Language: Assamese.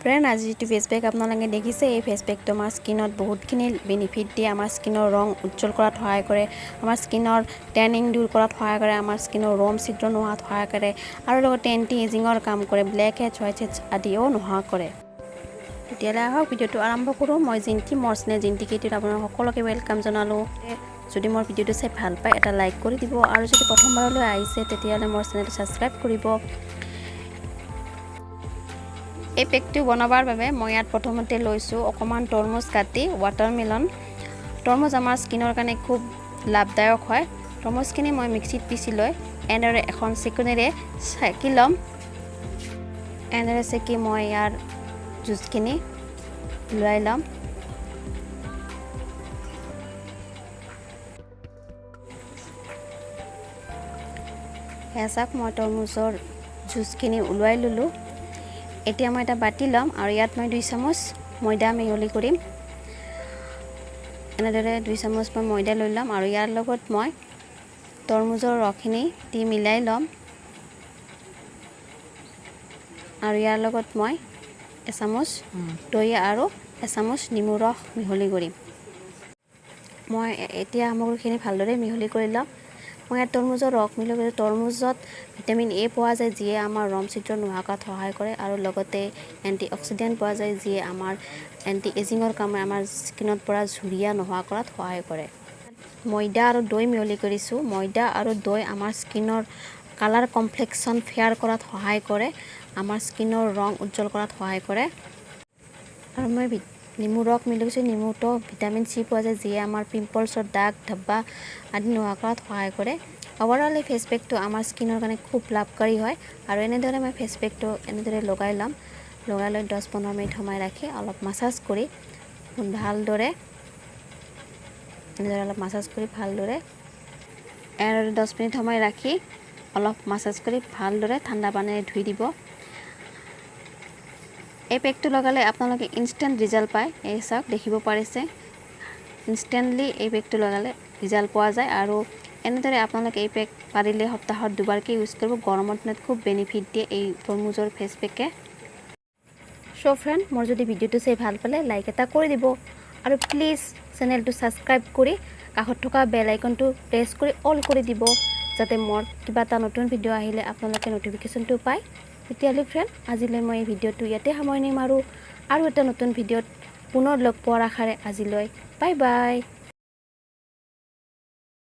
ফ্ৰেণ্ড আজি যেটো ফেস প্যাক আপোনালোকে দেখিছে এই ফেস প্যাকটো আমাৰ স্কিনত বহুতখিনি বেনিফিট দিয়ে আমাৰ স্কিনৰ ৰং উজ্জ্বল কৰাত সহায় কৰে আমাৰ স্কিনৰ ট্যানিং দূৰ কৰাত সহায় কৰে আমাৰ স্কিনৰ ৰম ছিদ্ৰ নোহোৱাত সহায় কৰে আৰু লগতে এন্টি এজিঙৰ কাম কৰে ব্ল্যাক হেডছ হোৱাইট হেডছ আদিও নোহোৱা কৰে তেতিয়ালে আহক ভিডিওটো আৰম্ভ কৰো মই জিন্টি মৰ্সনে জিন্টি কিটিত আপোনালোক সকলোকে ওয়েলকাম জনালো যদি মোৰ ভিডিওটো চাই ভাল পায় এটা লাইক কৰি দিব আৰু যদি প্ৰথমবাৰলৈ আহিছে তেতিয়ালে মোৰ চেনেলটো সাবস্ক্ৰাইব কৰিব এই পেকটো বনাবাৰ বাবে মই ইয়াত প্ৰথমতে লৈছো অকমান তৰমুজ কাটি ওয়াটাৰমেলন তৰমুজ আমাৰ স্কিনৰ কাৰণে খুব লাভদায়ক হয় তৰমুজখিনি মই মিক্সিত পিছি লৈ এনেৰে এখন চিকনেৰে ছাকি লম এনেৰে ছাকি মই ইয়াৰ জুসখিনি লৈ লম হেসাক মই তৰমুজৰ জুসখিনি উলাই ললো এতিয়া মই এটা বাটি লম আৰু ইয়াত মই 2 চামুচ ময়দা মিহলি কৰিম এনেদৰে 2 চামুচ মই ময়দা লৈ লম আৰু ইয়াৰ লগত মই তৰমুজৰ ৰসখিনি দি মিলাই লম আৰু ইয়াৰ লগত মই 1 চামুচ দৈ আৰু 1 চামুচ নিমু ৰস মিহলি কৰিম মই এতিয়া সামগ্ৰীখিনি ভালদৰে মিহলি কৰি লম মই তৰমুজৰ ৰস মিহলি কৰি তৰমুজত ভিটামিন এ পোৱা যায় যিয়ে আমাৰ ৰম ছিদ্ৰ নোহোৱা কৰাত সহায় কৰে আৰু লগতে এন্টি অক্সিডেন্ট পোৱা যায় যিয়ে আমাৰ এন্টি এজিঙৰ কাম আমাৰ স্কিনত পৰা ঝুৰিয়া নোহোৱা কৰাত সহায় কৰে ময়দা আৰু দৈ মিহলি কৰিছো ময়দা আৰু দৈ আমাৰ স্কিনৰ কালাৰ কমপ্লেক্সন ফেয়াৰ কৰাত সহায় কৰে আমাৰ স্কিনৰ ৰং উজ্জ্বল কৰাত সহায় কৰে আৰু মই নিমু ৰস মিহলি কৰিছো নিমুটো ভিটামিন সি পোৱা যায় যিয়ে আমাৰ পিম্পলছৰ দাগ ধব্বা আদি নোহোৱা কৰাত সহায় কৰে ওভাৰঅল এই ফেস প্যাকটো আমাৰ স্কিনৰ কাৰণে খুব লাভকাৰী হয় আৰু এনেদৰে মই ফেস প্যাকটো এনেদৰে লগাই লম লগাই লৈ 10-15 মিনিট সময় ৰাখি অলপ মাসাজ কৰি ভালদৰে এনেদৰে অলপ মাসাজ কৰি ভালদৰে আৰু 10 মিনিট সময় ৰাখি অলপ মাসাজ কৰি ভালদৰে ঠাণ্ডা পানীৰে ধুই দিব এই পেকটো লগালে আপোনালোকে ইনস্ট্যান্ট ৰিজাল্ট পায় এই চাওক দেখিব পাৰিছে ইনস্ট্যান্টলি এই পেকটো লগালে ৰিজাল্ট পোৱা যায় আৰু এনেদৰে আপোনালোকে এই পেক পাৰিলে সপ্তাহত দুবাৰকৈ ইউজ কৰিব গৰমৰ দিনত খুব বেনিফিট দিয়ে এই তৰমুজৰ ফেস পেকে সো ফ্ৰেন্ড মোৰ যদি ভিডিওটো চাই ভাল পালে লাইক এটা কৰি দিব আৰু প্লিজ চেনেলটো সাবস্ক্ৰাইব কৰি কাষত থকা বেল আইকনটো প্ৰেছ কৰি অল কৰি দিব যাতে মোৰ কিবা এটা নতুন ভিডিও আহিলে আপোনালোকে নটিফিকেশনটো পায় তেতিয়ালে ফ্ৰেন্ড আজিলৈ মই এই ভিডিওটো ইয়াতে সামৰণি মাৰো আৰু এটা নতুন ভিডিওত পুনৰ লগ পোৱাৰ আশাৰে আজিলৈ বাই বাই